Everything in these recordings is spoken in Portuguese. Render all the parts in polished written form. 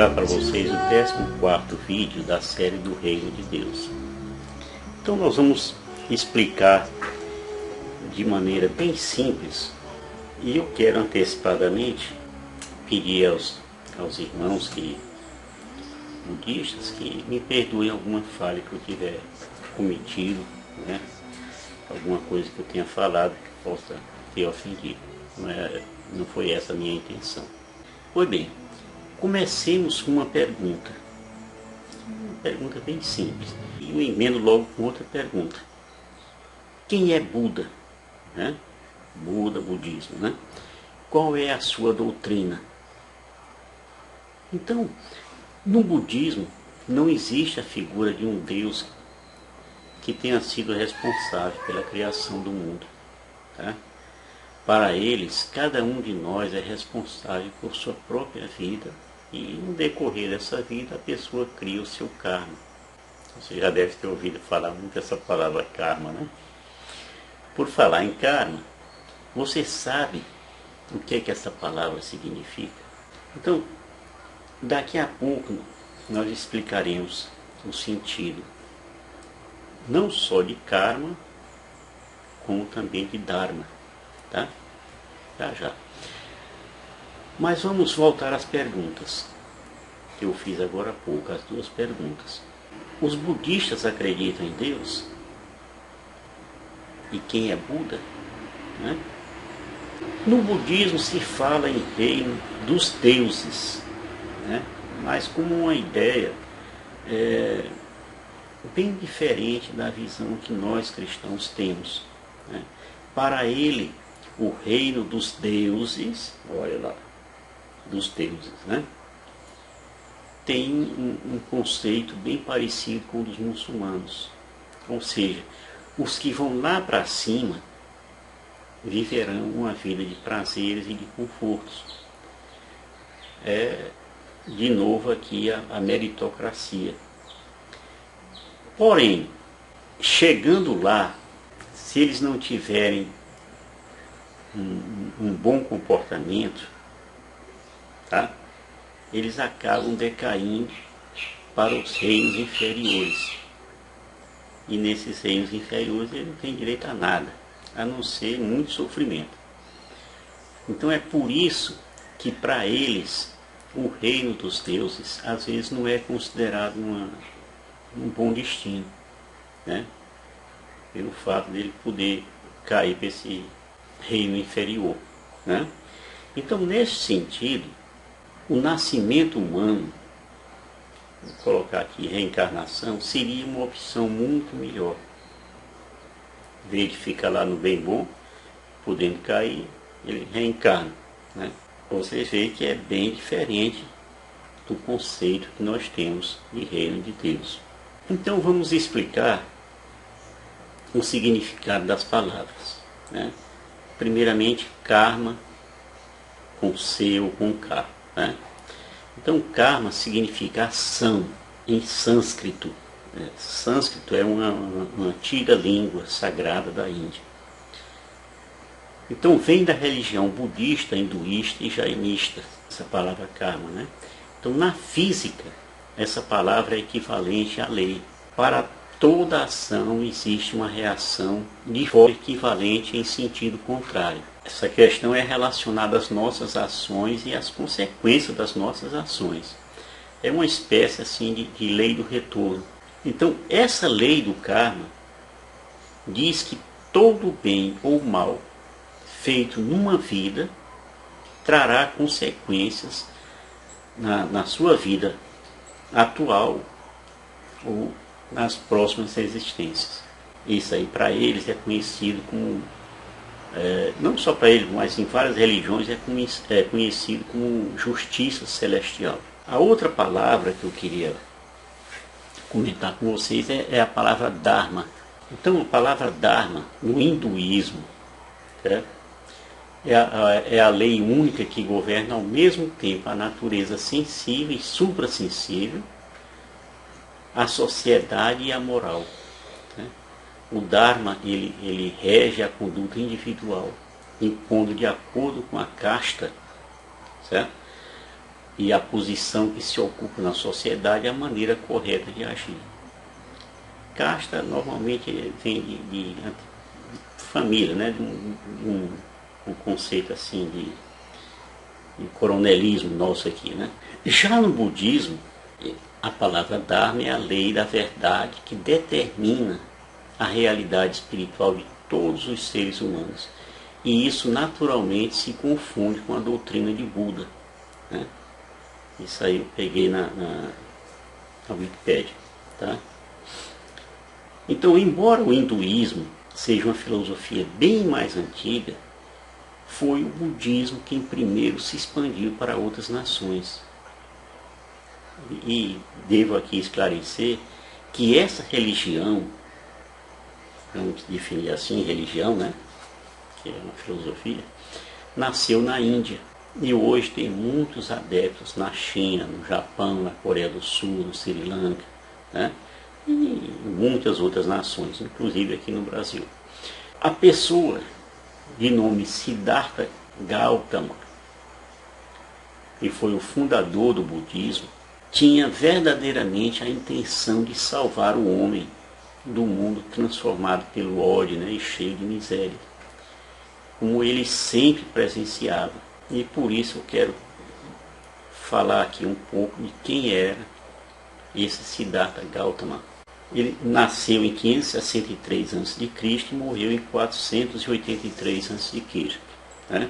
apresentar para vocês o 14º vídeo da série do Reino de Deus. Então nós vamos explicar de maneira bem simples, e eu quero antecipadamente pedir aos irmãos budistas que me perdoem alguma falha que eu tiver cometido, né? Alguma coisa que eu tenha falado que possa ter ofendido. Não foi essa a minha intenção. Pois bem, comecemos com uma pergunta bem simples, e eu emendo logo com outra pergunta. Quem é Buda? Né? Buda, budismo, né? Qual é a sua doutrina? Então, no budismo não existe a figura de um Deus que tenha sido responsável pela criação do mundo. Tá? Para eles, cada um de nós é responsável por sua própria vida, e no decorrer dessa vida a pessoa cria o seu karma. Você já deve ter ouvido falar muito essa palavra karma, né? Por falar em karma, você sabe o que é que essa palavra significa? Então, daqui a pouco nós explicaremos o sentido não só de karma, como também de dharma, tá? Já. Mas vamos voltar às perguntas que eu fiz agora há pouco, as duas perguntas. Os budistas acreditam em Deus? E quem é Buda? Né? No budismo se fala em reino dos deuses, né? Mas como uma ideia bem diferente da visão que nós cristãos temos. Né? Para ele, o reino dos deuses, olha lá, dos deuses, né? Tem um conceito bem parecido com o dos muçulmanos. Ou seja, os que vão lá para cima viverão uma vida de prazeres e de confortos. De novo aqui a meritocracia. Porém, chegando lá, se eles não tiverem um bom comportamento, tá? Eles acabam decaindo para os reinos inferiores. E nesses reinos inferiores eles não têm direito a nada, a não ser muito sofrimento. Então é por isso que para eles o reino dos deuses às vezes não é considerado um bom destino, né? Pelo fato dele poder cair para esse reino inferior, né? Então, nesse sentido, o nascimento humano, vou colocar aqui reencarnação, seria uma opção muito melhor. Em vez de ficar lá no bem bom, podendo cair, ele reencarna, né? Você vê que é bem diferente do conceito que nós temos de reino de Deus. Então vamos explicar o significado das palavras, né? Primeiramente, karma com C ou com K, né? Então karma significa ação em sânscrito. Sânscrito é uma antiga língua sagrada da Índia. Então vem da religião budista, hinduísta e jainista, essa palavra karma, né? Então na física, essa palavra é equivalente à lei. Para toda ação existe uma reação de forma equivalente em sentido contrário. Essa questão é relacionada às nossas ações e às consequências das nossas ações. É uma espécie assim de lei do retorno. Então essa lei do karma diz que todo bem ou mal feito numa vida trará consequências na sua vida atual ou nas próximas existências. Isso aí para eles é conhecido como, não só para eles, mas em várias religiões é conhecido como justiça celestial. A outra palavra que eu queria comentar com vocês é a palavra Dharma. Então a palavra Dharma no hinduísmo é a lei única que governa ao mesmo tempo a natureza sensível e suprassensível, a sociedade e a moral. Né? O Dharma ele rege a conduta individual, impondo de acordo com a casta, certo? e a posição que se ocupa na sociedade é a maneira correta de agir. Casta normalmente vem de família, né? Um conceito assim de coronelismo nosso aqui, né? Já no budismo, a palavra Dharma é a lei da verdade que determina a realidade espiritual de todos os seres humanos. E isso naturalmente se confunde com a doutrina de Buda, né? Isso aí eu peguei na Wikipédia, tá? Então, embora o hinduísmo seja uma filosofia bem mais antiga, foi o budismo quem primeiro se expandiu para outras nações. E devo aqui esclarecer que essa religião, vamos definir assim, religião, né? Que é uma filosofia, nasceu na Índia. E hoje tem muitos adeptos na China, no Japão, na Coreia do Sul, no Sri Lanka, né? E em muitas outras nações, inclusive aqui no Brasil. A pessoa de nome Siddhartha Gautama, que foi o fundador do budismo, tinha verdadeiramente a intenção de salvar o homem do mundo transformado pelo ódio, né, e cheio de miséria, como ele sempre presenciava. E por isso eu quero falar aqui um pouco de quem era esse Siddhartha Gautama. Ele nasceu em 563 a.C. e morreu em 483 a.C., né?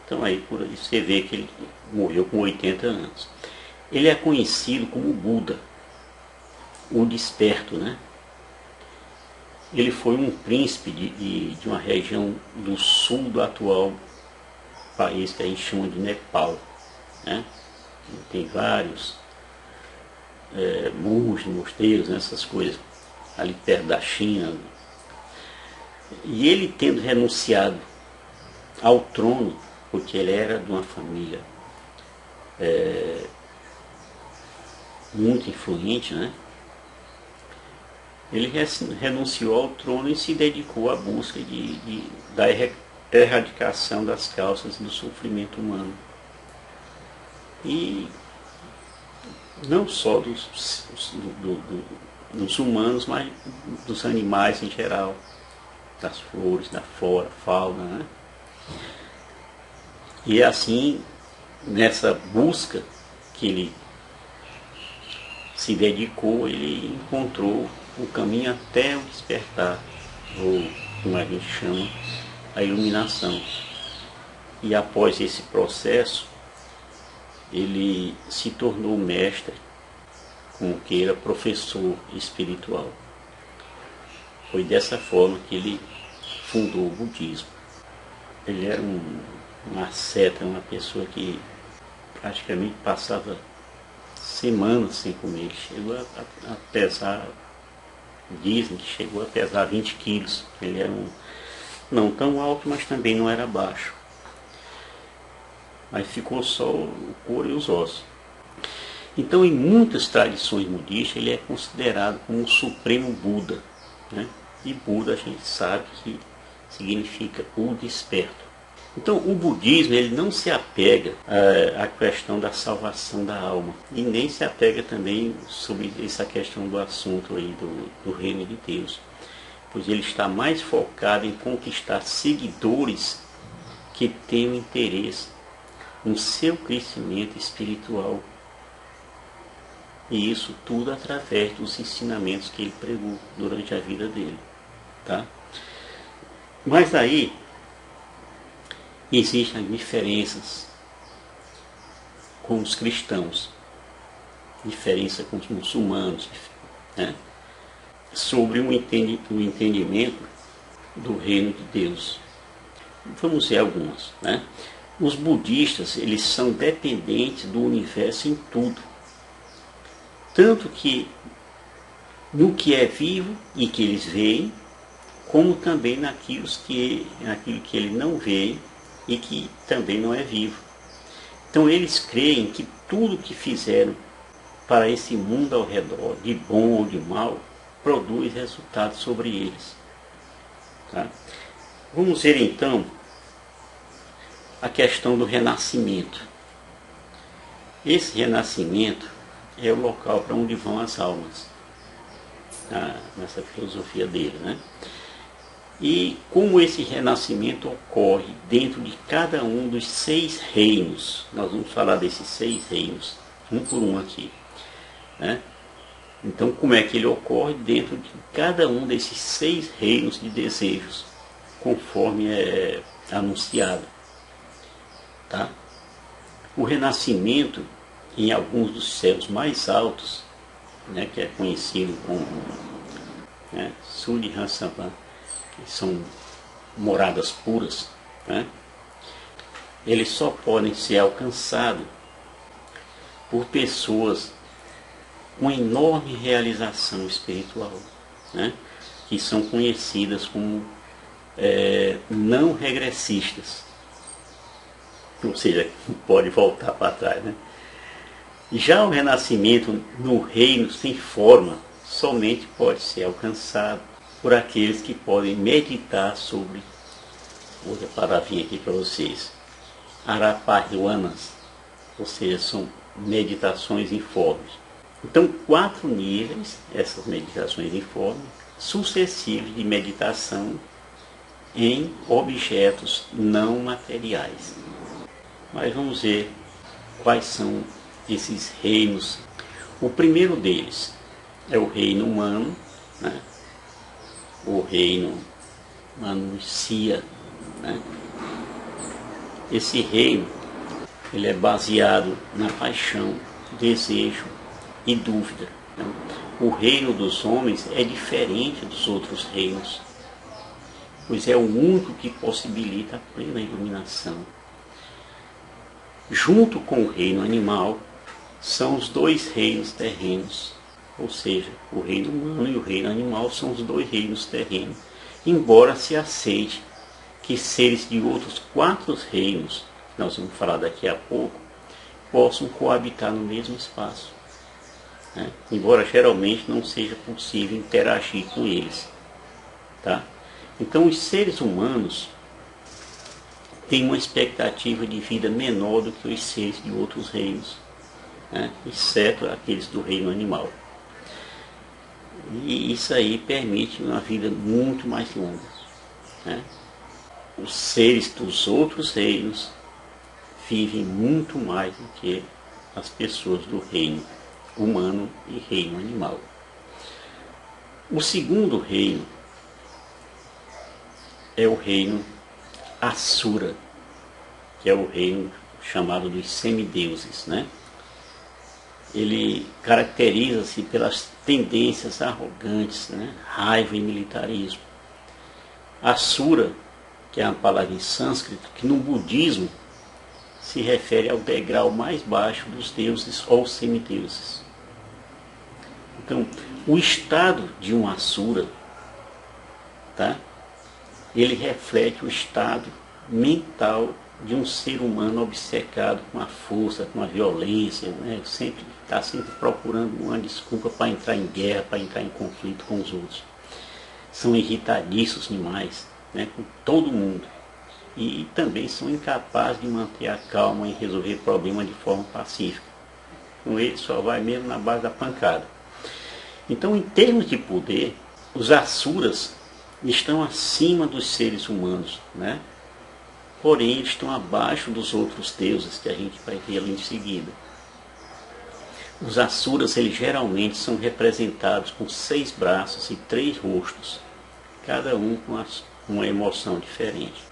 Então aí por aí você vê que ele morreu com 80 anos. Ele é conhecido como Buda, o desperto, né? Ele foi um príncipe de uma região do sul do atual país que a gente chama de Nepal, né? Tem vários monges, mosteiros, né, essas coisas, ali perto da China. E ele, tendo renunciado ao trono, porque ele era de uma família muito influente, né? Ele renunciou ao trono e se dedicou à busca da erradicação das causas do sofrimento humano. E não só dos humanos, mas dos animais em geral, das flores, da flora, fauna, né? E assim, nessa busca que ele se dedicou, ele encontrou o caminho até o despertar, ou como a gente chama, a iluminação. E após esse processo, ele se tornou mestre, como queira, professor espiritual. Foi dessa forma que ele fundou o budismo. Ele era uma asceta, uma pessoa que praticamente passava semanas sem comer. Ele chegou a pesar, dizem que chegou a pesar 20 quilos. Ele era não tão alto, mas também não era baixo. Mas ficou só o couro e os ossos. Então, em muitas tradições budistas, ele é considerado como o supremo Buda, né? E Buda a gente sabe que significa o desperto. Então, o budismo ele não se apega à questão da salvação da alma, e nem se apega também sobre essa questão do assunto aí do reino de Deus, pois ele está mais focado em conquistar seguidores que tenham interesse no seu crescimento espiritual. E isso tudo através dos ensinamentos que ele pregou durante a vida dele, tá? Mas aí existem diferenças com os cristãos, diferença com os muçulmanos, né? Sobre o entendimento do reino de Deus. Vamos ver algumas, né? Os budistas, eles são dependentes do universo em tudo. Tanto que no que é vivo e que eles veem, como também naquilo que ele não vê e que também não é vivo. Então eles creem que tudo que fizeram para esse mundo ao redor, de bom ou de mal, produz resultados sobre eles. Tá? Vamos ver então a questão do renascimento. Esse renascimento é o local para onde vão as almas, nessa filosofia dele, né? E como esse renascimento ocorre dentro de cada um dos 6 reinos, nós vamos falar desses 6 reinos, um por um aqui, né? Então, como é que ele ocorre dentro de cada um desses 6 reinos de desejos, conforme é anunciado, tá? O renascimento em alguns dos céus mais altos, né, que é conhecido como, né, Surya-Hansavan, que são moradas puras, né, eles só podem ser alcançados por pessoas com enorme realização espiritual, né, que são conhecidas como não regressistas, ou seja, pode voltar para trás, né? Já o renascimento no reino sem forma somente pode ser alcançado por aqueles que podem meditar sobre, outra palavrinha aqui para vocês, Araparhuanas, ou seja, são meditações informes. Então, 4 níveis, essas meditações informes, sucessivos de meditação em objetos não materiais. Mas vamos ver quais são esses reinos. O primeiro deles é o reino humano, né? O reino Manusia, né? Esse reino ele é baseado na paixão, desejo e dúvida, né? O reino dos homens é diferente dos outros reinos, pois é o único que possibilita a plena iluminação. Junto com o reino animal, são os 2 reinos terrenos, ou seja, o reino humano e o reino animal são os 2 reinos terrenos, embora se aceite que seres de outros 4 reinos, que nós vamos falar daqui a pouco, possam coabitar no mesmo espaço, né? Embora geralmente não seja possível interagir com eles, tá? Então os seres humanos têm uma expectativa de vida menor do que os seres de outros reinos, né? Exceto aqueles do reino animal. E isso aí permite uma vida muito mais longa, né? Os seres dos outros reinos vivem muito mais do que as pessoas do reino humano e reino animal. O segundo reino é o reino Asura, que é o reino chamado dos semideuses, né? Ele caracteriza-se pelas tendências arrogantes, né? Raiva e militarismo. Asura, que é uma palavra em sânscrito, que no budismo se refere ao degrau mais baixo dos deuses ou semideuses. Então, o estado de um Asura, tá? Ele reflete o estado mental de um ser humano obcecado com a força, com a violência, né? Está sempre procurando uma desculpa para entrar em guerra, para entrar em conflito com os outros. São irritadiços demais, né? Com todo mundo. E também são incapazes de manter a calma e resolver problemas de forma pacífica. Com ele só vai mesmo na base da pancada. Então, em termos de poder, os Asuras estão acima dos seres humanos, né? Porém, eles estão abaixo dos outros deuses, que a gente vai ver ali em seguida. Os Asuras, eles geralmente são representados com 6 braços e 3 rostos, cada um com uma emoção diferente.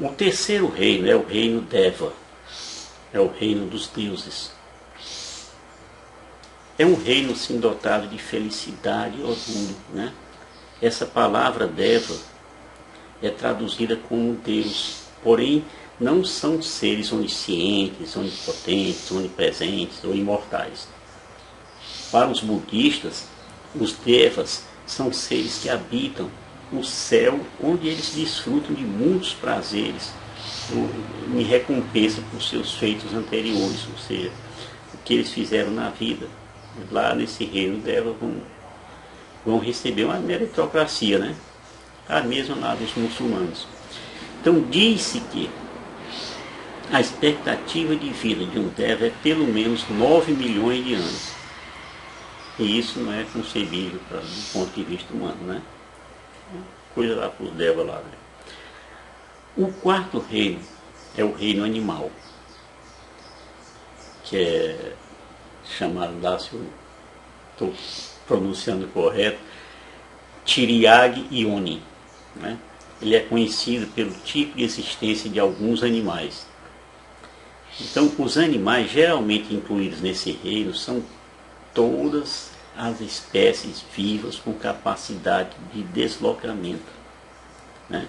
O terceiro reino é o reino Deva, é o reino dos deuses. É um reino sim dotado de felicidade e orgulho, né? Essa palavra Deva é traduzida como Deus, porém não são seres oniscientes, onipotentes, onipresentes ou imortais. Para os budistas, os Devas são seres que habitam no céu, onde eles desfrutam de muitos prazeres em recompensa por seus feitos anteriores, ou seja, o que eles fizeram na vida. Lá nesse reino Deva vão receber uma meritocracia, né? A mesma lá dos muçulmanos. Então diz-se que a expectativa de vida de um Deva é pelo menos 9 milhões de anos. E isso não é concebível do ponto de vista humano, né? Coisa lá para os Deva lá, né? O quarto reino é o reino animal, que é chamado lá, se eu estou pronunciando correto, Tiriag Ioni, né? Ele é conhecido pelo tipo de existência de alguns animais. Então, os animais geralmente incluídos nesse reino são todas as espécies vivas com capacidade de deslocamento, né?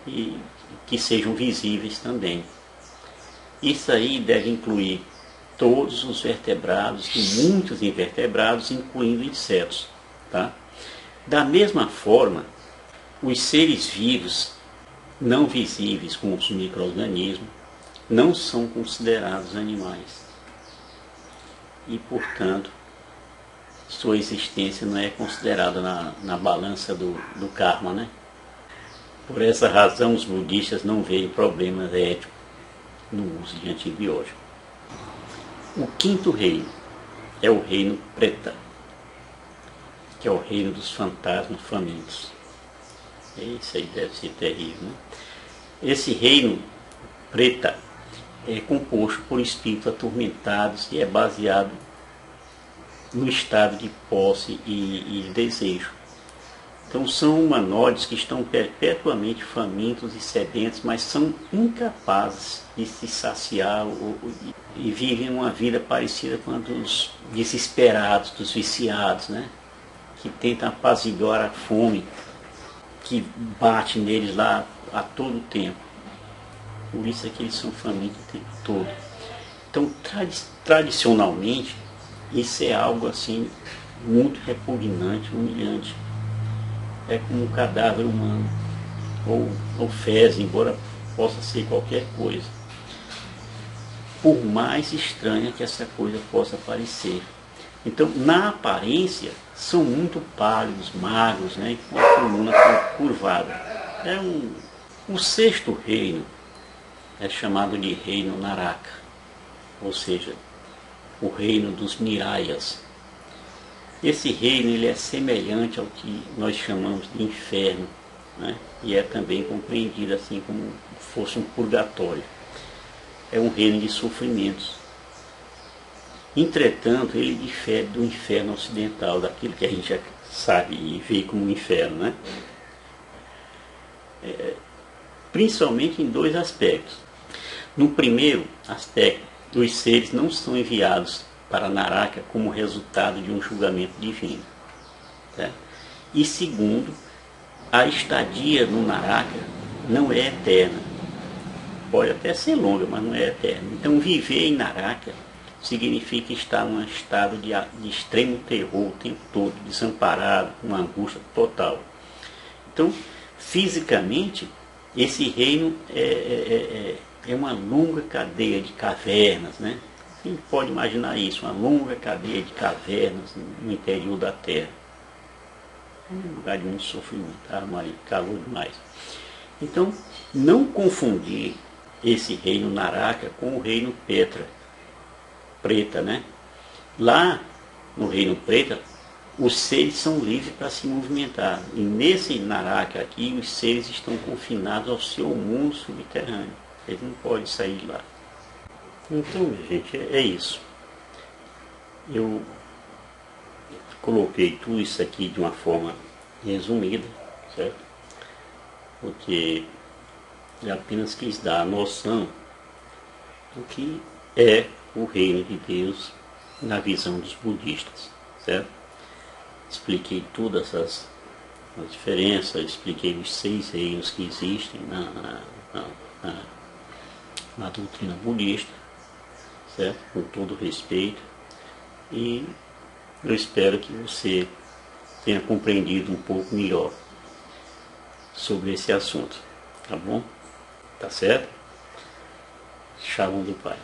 E que sejam visíveis também. Isso aí deve incluir todos os vertebrados e muitos invertebrados, incluindo insetos, tá? Da mesma forma, os seres vivos não visíveis, como os micro-organismos, não são considerados animais. E, portanto, sua existência não é considerada na balança do karma, né? Por essa razão, os budistas não veem problemas éticos no uso de antibióticos. O quinto reino é o reino Preta, que é o reino dos fantasmas famintos. Esse aí deve ser terrível, né? Esse reino Preta é composto por espíritos atormentados e é baseado no estado de posse e desejo. Então são humanoides que estão perpetuamente famintos e sedentos, mas são incapazes de se saciar e vivem uma vida parecida com a dos desesperados, dos viciados, né? Que tentam apaziguar a fome que bate neles lá a todo tempo. Por isso é que eles são famintos o tempo todo. Então, tradicionalmente, isso é algo assim muito repugnante, humilhante. É como um cadáver humano, ou fezes, embora possa ser qualquer coisa. Por mais estranha que essa coisa possa parecer. Então, na aparência, são muito pálidos, magros, né, com a coluna curvada. O sexto reino é chamado de reino Naraka, ou seja, o reino dos Nirayas. Esse reino ele é semelhante ao que nós chamamos de inferno, né? E é também compreendido assim como fosse um purgatório. É um reino de sofrimentos. Entretanto, ele difere do inferno ocidental, daquilo que a gente já sabe e vê como inferno, né? Principalmente em dois aspectos. No primeiro aspecto, os seres não são enviados para Naraka como resultado de um julgamento divino. Tá? E segundo, a estadia no Naraka não é eterna. Pode até ser longa, mas não é eterna. Então viver em Naraka significa estar num estado de extremo terror o tempo todo, desamparado, com uma angústia total. Então, fisicamente, esse reino é uma longa cadeia de cavernas, né? A gente pode imaginar isso, uma longa cadeia de cavernas no interior da Terra. É um lugar de muito sofrimento, calor demais. Então, não confundir esse reino Naraka com o reino Preta, né? Lá no reino Preta, os seres são livres para se movimentar. E nesse Naraka aqui, os seres estão confinados ao seu mundo subterrâneo. Eles não podem sair de lá. Então, gente, é isso. Eu coloquei tudo isso aqui de uma forma resumida, certo? Porque eu apenas quis dar a noção do que é o reino de Deus na visão dos budistas, certo? Expliquei todas as diferenças, expliquei os 6 reinos que existem na doutrina budista, certo? Com todo respeito, e eu espero que você tenha compreendido um pouco melhor sobre esse assunto, tá bom? Tá certo? Shalom do Pai.